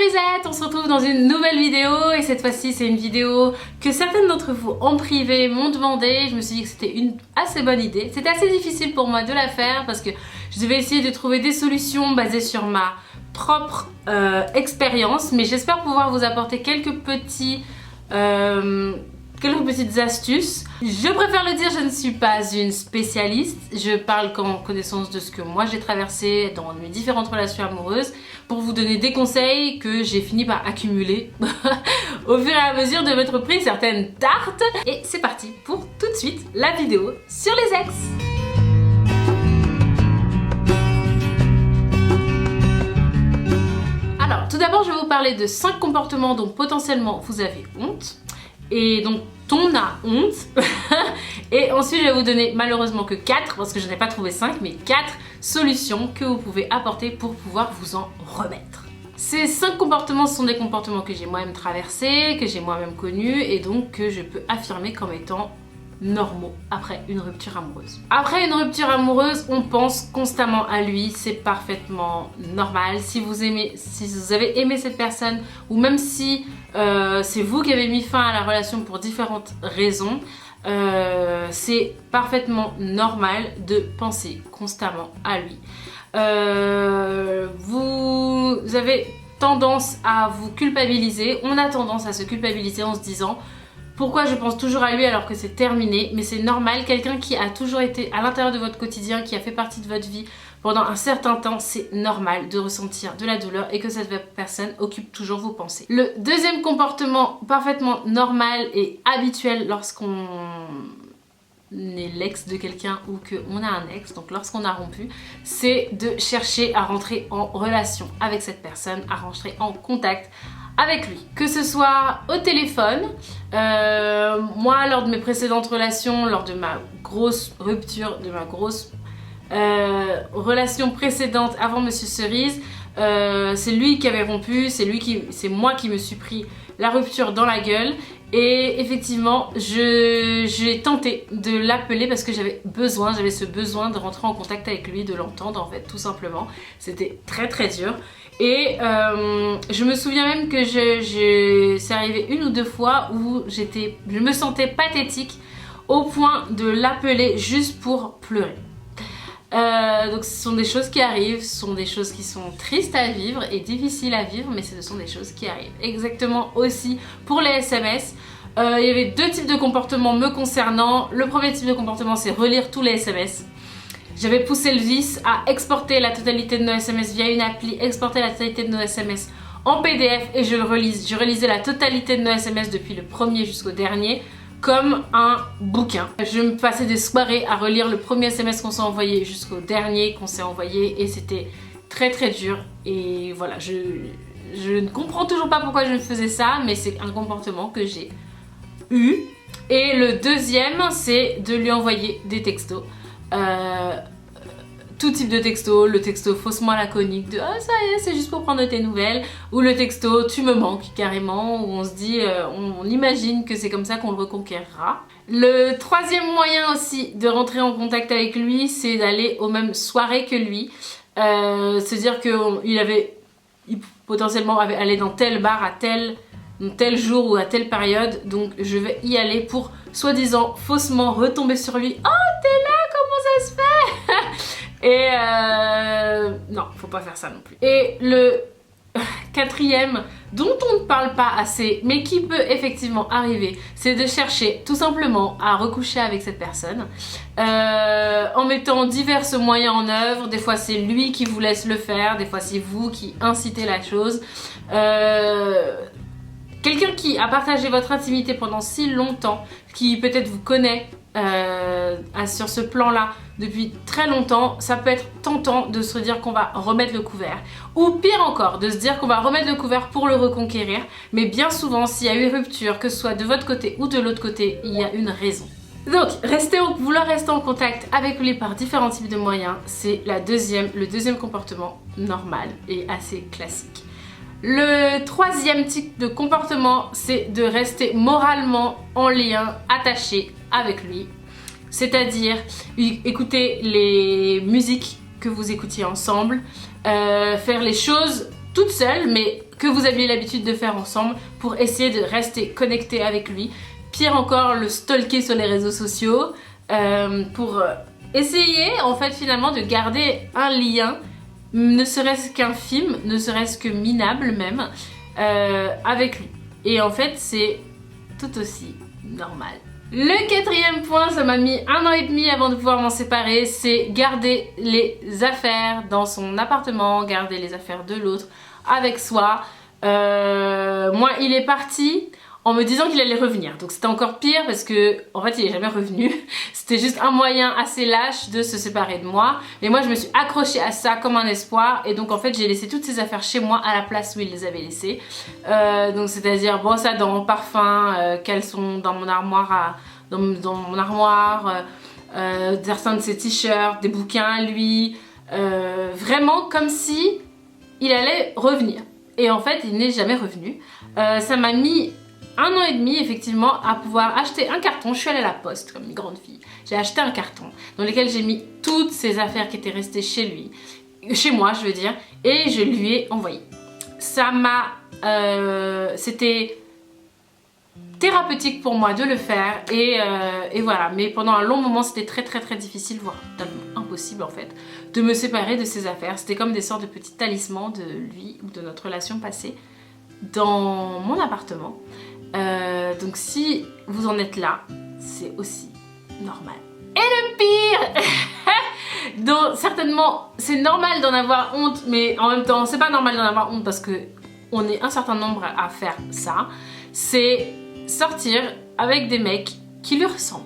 Cerisette, on se retrouve dans une nouvelle vidéo et cette fois-ci c'est une vidéo que certaines d'entre vous en privé m'ont demandé. Je me suis dit que c'était une assez bonne idée. C'était assez difficile pour moi de la faire parce que je devais essayer de trouver des solutions basées sur ma propre expérience, mais j'espère pouvoir vous apporter quelques petites astuces. Je préfère le dire, je ne suis pas une spécialiste, je parle qu'en connaissance de ce que moi j'ai traversé dans mes différentes relations amoureuses pour vous donner des conseils que j'ai fini par accumuler au fur et à mesure de m'être pris certaines tartes. Et c'est parti pour tout de suite la vidéo sur les ex. Alors tout d'abord je vais vous parler de 5 comportements dont potentiellement vous avez honte. Et donc on a honte. Et ensuite je vais vous donner malheureusement que 4, parce que je n'ai pas trouvé 5, mais 4 solutions que vous pouvez apporter pour pouvoir vous en remettre. Ces 5 comportements sont des comportements que j'ai moi-même traversés, que j'ai moi-même connus et donc que je peux affirmer comme étant normaux après une rupture amoureuse. Après une rupture amoureuse, on pense constamment à lui, c'est parfaitement normal. Si vous avez aimé cette personne ou même si c'est vous qui avez mis fin à la relation pour différentes raisons, c'est parfaitement normal de penser constamment à lui. Vous avez tendance à vous culpabiliser, on a tendance à se culpabiliser en se disant pourquoi je pense toujours à lui alors que c'est terminé, mais c'est normal. Quelqu'un qui a toujours été à l'intérieur de votre quotidien, qui a fait partie de votre vie pendant un certain temps, c'est normal de ressentir de la douleur et que cette personne occupe toujours vos pensées. Le deuxième comportement parfaitement normal et habituel lorsqu'on est l'ex de quelqu'un ou qu'on a un ex, donc lorsqu'on a rompu, c'est de chercher à rentrer en relation avec cette personne, à rentrer en contact avec lui, que ce soit au téléphone. Moi, lors de mes précédentes relations, lors de ma grosse rupture, de ma grosse relation précédente avant Monsieur Cerise, c'est lui qui avait rompu, c'est moi qui me suis pris la rupture dans la gueule. Et effectivement, j'ai tenté de l'appeler parce que j'avais ce besoin de rentrer en contact avec lui, de l'entendre en fait, tout simplement. C'était très très dur. Et je me souviens même que c'est arrivé 1 ou 2 fois où je me sentais pathétique au point de l'appeler juste pour pleurer. Donc ce sont des choses qui arrivent, ce sont des choses qui sont tristes à vivre et difficiles à vivre, mais ce sont des choses qui arrivent. Exactement aussi pour les SMS. Il y avait 2 types de comportements me concernant. Le premier type de comportement, c'est relire tous les SMS. J'avais poussé le vice à exporter la totalité de nos SMS via une appli, exporter la totalité de nos SMS en PDF et je relisais la totalité de nos SMS depuis le premier jusqu'au dernier comme un bouquin. Je me passais des soirées à relire le premier SMS qu'on s'est envoyé jusqu'au dernier qu'on s'est envoyé et c'était très très dur. Et voilà, je ne comprends toujours pas pourquoi je faisais ça, mais c'est un comportement que j'ai eu. Et le deuxième, c'est de lui envoyer des textos. Tout type de texto, le texto faussement laconique de ah ça y est c'est juste pour prendre tes nouvelles, ou le texto tu me manques carrément, où on se dit on imagine que c'est comme ça qu'on le reconquérera. Le troisième moyen aussi de rentrer en contact avec lui, c'est d'aller aux mêmes soirées que lui, se dire qu'il potentiellement aller dans tel bar à tel jour ou à telle période, donc je vais y aller pour soi-disant faussement retomber sur lui. Oh t'es là, comment ça se fait? Et non, faut pas faire ça non plus. Et le quatrième, dont on ne parle pas assez, mais qui peut effectivement arriver, c'est de chercher tout simplement à recoucher avec cette personne en mettant divers moyens en œuvre. Des fois c'est lui qui vous laisse le faire, des fois c'est vous qui incitez la chose. Quelqu'un qui a partagé votre intimité pendant si longtemps, qui peut-être vous connaît sur ce plan-là depuis très longtemps, ça peut être tentant de se dire qu'on va remettre le couvert. Ou pire encore, de se dire qu'on va remettre le couvert pour le reconquérir. Mais bien souvent, s'il y a eu rupture, que ce soit de votre côté ou de l'autre côté, il y a une raison. Donc, vouloir rester en contact avec lui par différents types de moyens, c'est le deuxième comportement normal et assez classique. Le troisième type de comportement, c'est de rester moralement en lien, attaché avec lui. C'est-à-dire écouter les musiques que vous écoutiez ensemble, faire les choses toute seule, mais que vous aviez l'habitude de faire ensemble pour essayer de rester connecté avec lui. Pire encore, le stalker sur les réseaux sociaux pour essayer en fait finalement de garder un lien, ne serait-ce qu'infime, ne serait-ce que minable même, avec lui. Et en fait c'est tout aussi normal. Le quatrième point, ça m'a mis 1 an et demi avant de pouvoir m'en séparer, c'est garder les affaires dans son appartement, garder les affaires de l'autre avec soi. Moi, il est parti en me disant qu'il allait revenir, donc c'était encore pire parce que en fait il est jamais revenu. C'était juste un moyen assez lâche de se séparer de moi, mais moi je me suis accrochée à ça comme un espoir, et donc en fait j'ai laissé toutes ces affaires chez moi à la place où il les avait laissées, donc c'est à dire brosse à dents, parfum, caleçons dans mon armoire, dans mon armoire, certains de ses t-shirts, des bouquins à lui, vraiment comme si il allait revenir, et en fait il n'est jamais revenu. Ça m'a mis 1 an et demi effectivement à pouvoir acheter un carton. Je suis allée à la poste comme une grande fille. J'ai acheté un carton dans lequel j'ai mis toutes ces affaires qui étaient restées chez lui, chez moi je veux dire, et je lui ai envoyé. Ça m'a... c'était thérapeutique pour moi de le faire, et voilà. Mais pendant un long moment c'était très difficile, voire totalement impossible en fait, de me séparer de ces affaires. C'était comme des sortes de petits talismans de lui ou de notre relation passée dans mon appartement. Donc si vous en êtes là, c'est aussi normal. Et le pire donc certainement c'est normal d'en avoir honte, mais en même temps c'est pas normal d'en avoir honte parce que on est un certain nombre à faire ça. C'est sortir avec des mecs qui lui ressemblent.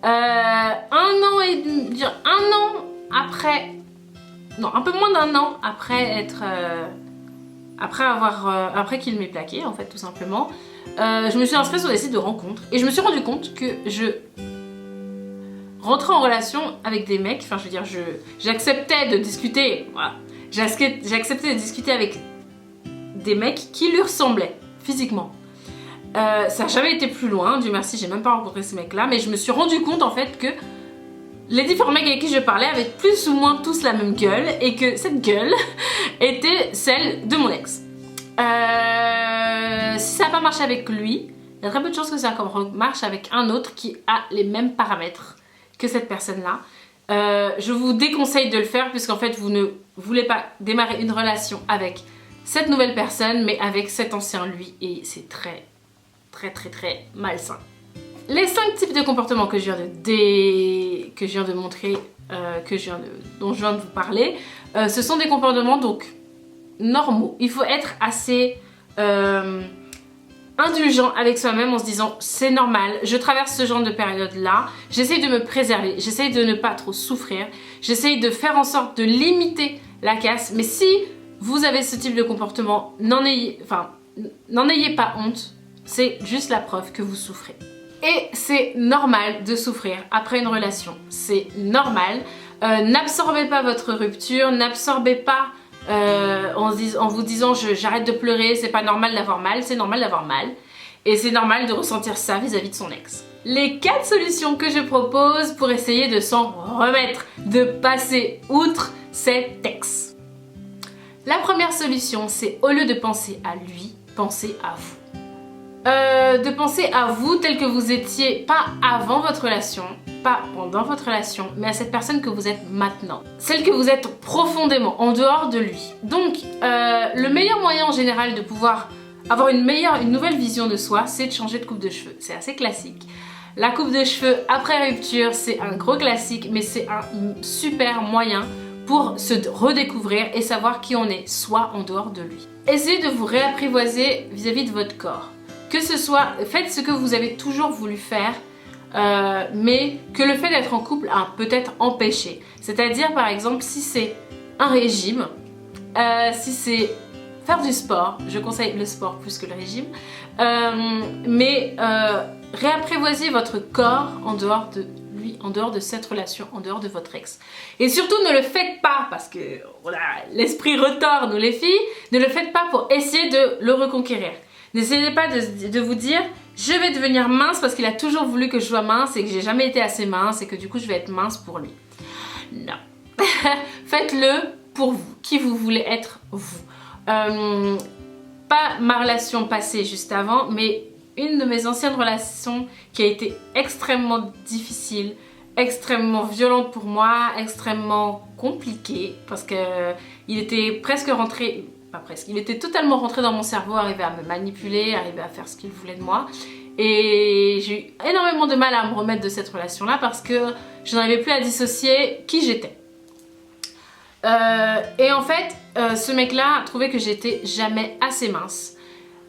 1 an et demi, un an après, non un peu moins d'1 an après être... après qu'il m'ait plaqué en fait tout simplement, je me suis inscrite sur des sites de rencontres et je me suis rendu compte que je rentrais en relation avec des mecs, enfin je veux dire j'acceptais de discuter, voilà, j'acceptais de discuter avec des mecs qui lui ressemblaient physiquement. Ça n'a jamais été plus loin, Dieu merci j'ai même pas rencontré ces mecs là, mais je me suis rendu compte en fait que les différents mecs avec qui je parlais avaient plus ou moins tous la même gueule, et que cette gueule était celle de mon ex. Si ça n'a pas marché avec lui, il y a très peu de chances que ça marche avec un autre qui a les mêmes paramètres que cette personne-là. Je vous déconseille de le faire puisqu'en fait vous ne voulez pas démarrer une relation avec cette nouvelle personne, mais avec cet ancien lui, et c'est très malsain. Les 5 types de comportements que je viens de montrer, dont je viens de vous parler, ce sont des comportements donc normaux. Il faut être assez indulgent avec soi-même en se disant c'est normal, je traverse ce genre de période là, j'essaye de me préserver, j'essaye de ne pas trop souffrir, j'essaye de faire en sorte de limiter la casse, mais si vous avez ce type de comportement, n'en ayez pas honte, c'est juste la preuve que vous souffrez. Et c'est normal de souffrir après une relation, c'est normal. N'absorbez pas votre rupture, n'absorbez pas en vous disant j'arrête de pleurer, c'est pas normal d'avoir mal, c'est normal d'avoir mal. Et c'est normal de ressentir ça vis-à-vis de son ex. Les 4 solutions que je propose pour essayer de s'en remettre, de passer outre cet ex. La première solution, c'est au lieu de penser à lui, pensez à vous. De penser à vous tel que vous étiez, pas avant votre relation, pas pendant votre relation, mais à cette personne que vous êtes maintenant. Celle que vous êtes profondément, en dehors de lui. Donc, le meilleur moyen en général de pouvoir avoir une nouvelle vision de soi, c'est de changer de coupe de cheveux. C'est assez classique. La coupe de cheveux après rupture, c'est un gros classique, mais c'est un super moyen pour se redécouvrir et savoir qui on est, soit en dehors de lui. Essayez de vous réapprivoiser vis-à-vis de votre corps. Que ce soit, faites ce que vous avez toujours voulu faire, mais que le fait d'être en couple a peut-être empêché. C'est-à-dire par exemple si c'est un régime, si c'est faire du sport, je conseille le sport plus que le régime, mais réapprivoisez votre corps en dehors de lui, en dehors de cette relation, en dehors de votre ex. Et surtout ne le faites pas, parce que voilà, l'esprit retord nous les filles, ne le faites pas pour essayer de le reconquérir. N'essayez pas de vous dire je vais devenir mince parce qu'il a toujours voulu que je sois mince et que j'ai jamais été assez mince et que du coup je vais être mince pour lui. Non. Faites-le pour vous, qui vous voulez être vous. Pas ma relation passée juste avant, mais une de mes anciennes relations qui a été extrêmement difficile, extrêmement violente pour moi, extrêmement compliquée, parce que il était presque rentré, pas presque, il était totalement rentré dans mon cerveau, arrivé à me manipuler, arrivé à faire ce qu'il voulait de moi. Et j'ai eu énormément de mal à me remettre de cette relation-là parce que je n'arrivais plus à dissocier qui j'étais. Et en fait, ce mec-là trouvait que j'étais jamais assez mince.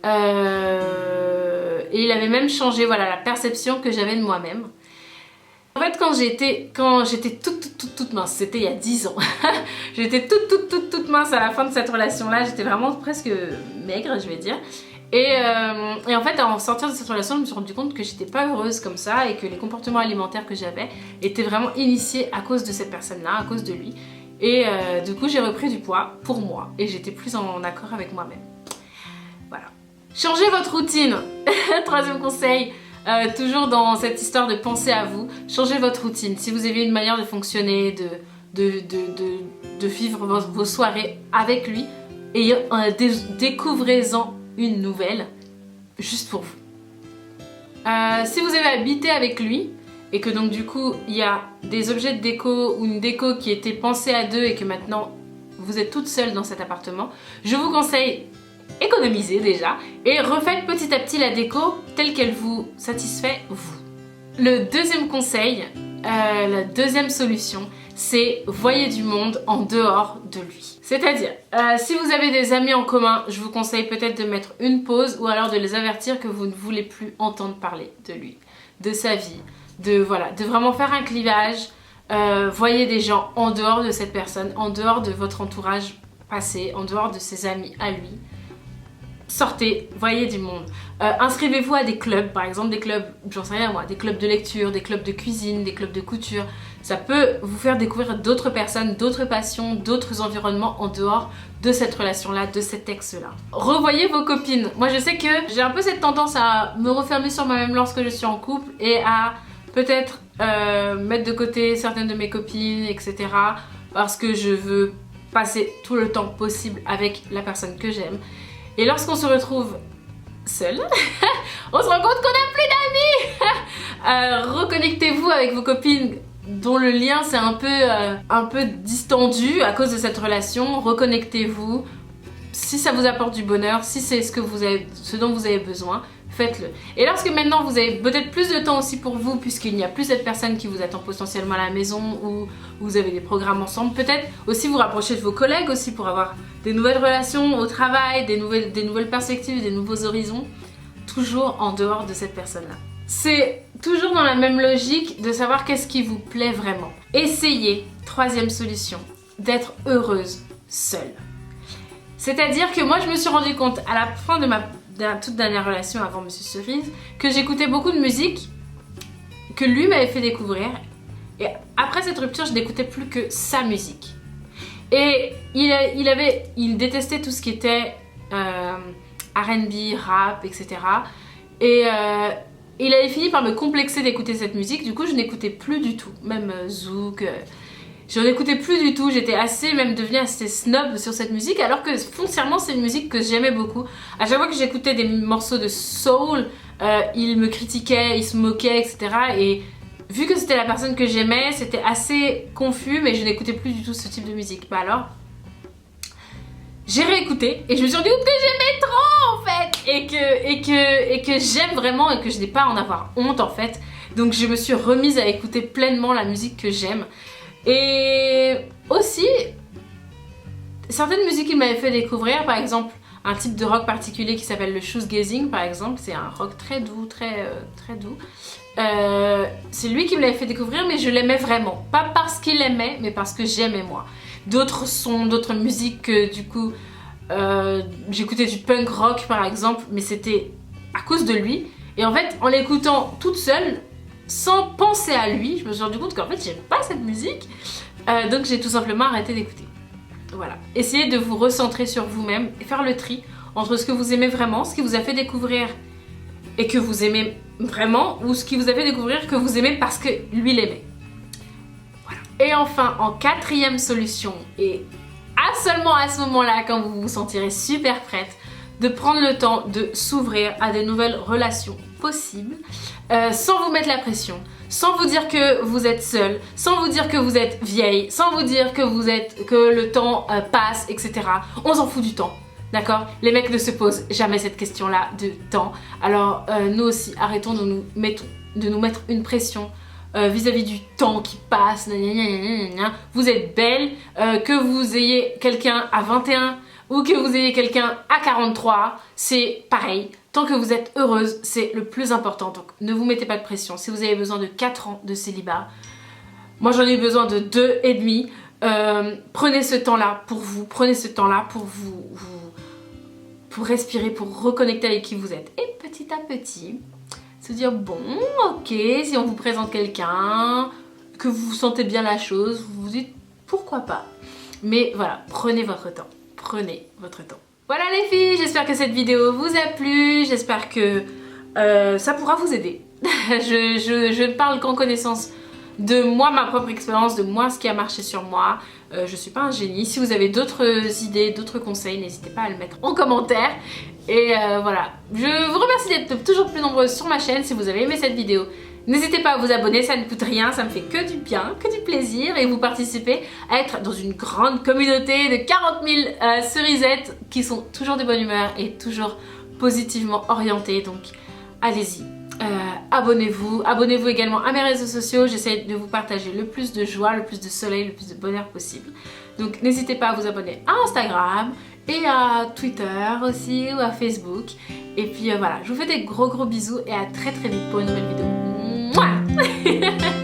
Et il avait même changé, voilà, la perception que j'avais de moi-même. En fait, quand j'étais toute mince, c'était il y a 10 ans, j'étais toute mince à la fin de cette relation-là, j'étais vraiment presque maigre, je vais dire. Et en fait, en sortir de cette relation, je me suis rendu compte que j'étais pas heureuse comme ça et que les comportements alimentaires que j'avais étaient vraiment initiés à cause de cette personne-là, à cause de lui. Et du coup, j'ai repris du poids pour moi et j'étais plus en accord avec moi-même. Voilà. Changez votre routine. Troisième conseil, toujours dans cette histoire de penser à vous, changez votre routine. Si vous avez une manière de fonctionner, de vivre vos soirées avec lui, et découvrez-en une nouvelle juste pour vous. Si vous avez habité avec lui et que donc du coup il y a des objets de déco ou une déco qui était pensée à deux et que maintenant vous êtes toute seule dans cet appartement, je vous conseille économiser déjà et refaites petit à petit la déco telle qu'elle vous satisfait vous. Le deuxième conseil, la deuxième solution, c'est voyez du monde en dehors de lui. C'est-à-dire, si vous avez des amis en commun, je vous conseille peut-être de mettre une pause ou alors de les avertir que vous ne voulez plus entendre parler de lui, de sa vie, de vraiment faire un clivage. Voyez des gens en dehors de cette personne, en dehors de votre entourage passé, en dehors de ses amis à lui. Sortez, voyez du monde. Inscrivez-vous à des clubs, par exemple des clubs, j'en sais rien moi, des clubs de lecture, des clubs de cuisine, des clubs de couture. Ça peut vous faire découvrir d'autres personnes, d'autres passions, d'autres environnements en dehors de cette relation-là, de cet ex-là. Revoyez vos copines. Moi je sais que j'ai un peu cette tendance à me refermer sur moi-même lorsque je suis en couple et à peut-être mettre de côté certaines de mes copines, etc. parce que je veux passer tout le temps possible avec la personne que j'aime. Et lorsqu'on se retrouve seul, on se rend compte qu'on n'a plus d'amis. Reconnectez-vous avec vos copines dont le lien s'est un peu distendu à cause de cette relation. Reconnectez-vous. Si ça vous apporte du bonheur, si c'est ce dont vous avez besoin, faites-le. Et lorsque maintenant vous avez peut-être plus de temps aussi pour vous, puisqu'il n'y a plus cette personne qui vous attend potentiellement à la maison ou vous avez des programmes ensemble, peut-être aussi vous rapprocher de vos collègues aussi pour avoir des nouvelles relations au travail, des nouvelles perspectives, des nouveaux horizons, toujours en dehors de cette personne-là. C'est toujours dans la même logique de savoir qu'est-ce qui vous plaît vraiment. Essayez, troisième solution, d'être heureuse seule. C'est-à-dire que moi je me suis rendu compte à la fin de ma toute dernière relation avant Monsieur Cerise que j'écoutais beaucoup de musique que lui m'avait fait découvrir et après cette rupture je n'écoutais plus que sa musique et il détestait tout ce qui était R&B, rap, etc. et il avait fini par me complexer d'écouter cette musique. Du coup je n'écoutais plus du tout, même Zouk, je n'écoutais plus du tout, j'étais devenue assez snob sur cette musique alors que foncièrement c'est une musique que j'aimais beaucoup. À chaque fois que j'écoutais des morceaux de soul, il me critiquait, il se moquait, etc. Et vu que c'était la personne que j'aimais, c'était assez confus, mais je n'écoutais plus du tout ce type de musique. Bah alors, j'ai réécouté et je me suis rendu compte que j'aimais trop en fait et que j'aime vraiment et que je n'ai pas à en avoir honte en fait. Donc je me suis remise à écouter pleinement la musique que j'aime. Et aussi, certaines musiques qu'il m'avait fait découvrir, par exemple un type de rock particulier qui s'appelle le shoegazing par exemple, c'est un rock très doux, très doux. C'est lui qui me l'avait fait découvrir, mais je l'aimais vraiment. Pas parce qu'il aimait, mais parce que j'aimais moi. D'autres sons, d'autres musiques que du coup, j'écoutais du punk rock par exemple, mais c'était à cause de lui. Et en fait, en l'écoutant toute seule, sans penser à lui, je me suis rendu compte qu'en fait j'aime pas cette musique, donc j'ai tout simplement arrêté d'écouter. Voilà, essayez de vous recentrer sur vous-même et faire le tri entre ce que vous aimez vraiment, ce qui vous a fait découvrir et que vous aimez vraiment, ou ce qui vous a fait découvrir que vous aimez parce que lui l'aimait. Voilà. Et enfin, en quatrième solution, et seulement à ce moment-là, quand vous vous sentirez super prête, de prendre le temps de s'ouvrir à de nouvelles relations possibles, sans vous mettre la pression, sans vous dire que vous êtes seule, sans vous dire que vous êtes vieille, sans vous dire que le temps passe, etc. On s'en fout du temps. D'accord? Les mecs ne se posent jamais cette question-là de temps. Alors nous aussi, arrêtons de nous mettre une pression vis-à-vis du temps qui passe. Vous êtes belle, que vous ayez quelqu'un à 21 ou que vous ayez quelqu'un à 43, c'est pareil. Tant que vous êtes heureuse, c'est le plus important. Donc ne vous mettez pas de pression. Si vous avez besoin de 4 ans de célibat, moi j'en ai besoin de 2 et demi. Prenez ce temps-là pour vous. Prenez ce temps-là pour pour respirer, pour reconnecter avec qui vous êtes. Et petit à petit, se dire bon, ok, si on vous présente quelqu'un, que vous sentez bien la chose, vous vous dites pourquoi pas. Mais voilà, prenez votre temps. Prenez votre temps. Voilà les filles, j'espère que cette vidéo vous a plu, j'espère que ça pourra vous aider. je ne parle qu'en connaissance de moi, ma propre expérience, de moi, ce qui a marché sur moi. Je suis pas un génie. Si vous avez d'autres idées, d'autres conseils, n'hésitez pas à le mettre en commentaire. Et voilà, je vous remercie d'être toujours plus nombreuses sur ma chaîne. Si vous avez aimé cette vidéo, n'hésitez pas à vous abonner, ça ne coûte rien, ça me fait que du bien, que du plaisir. Et vous participez à être dans une grande communauté de 40 000 cerisettes qui sont toujours de bonne humeur et toujours positivement orientées. Donc allez-y. Abonnez-vous également à mes réseaux sociaux, j'essaie de vous partager le plus de joie, le plus de soleil, le plus de bonheur possible. Donc n'hésitez pas à vous abonner à Instagram et à Twitter aussi ou à Facebook. Et puis voilà, je vous fais des gros bisous et à très vite pour une nouvelle vidéo. Mouah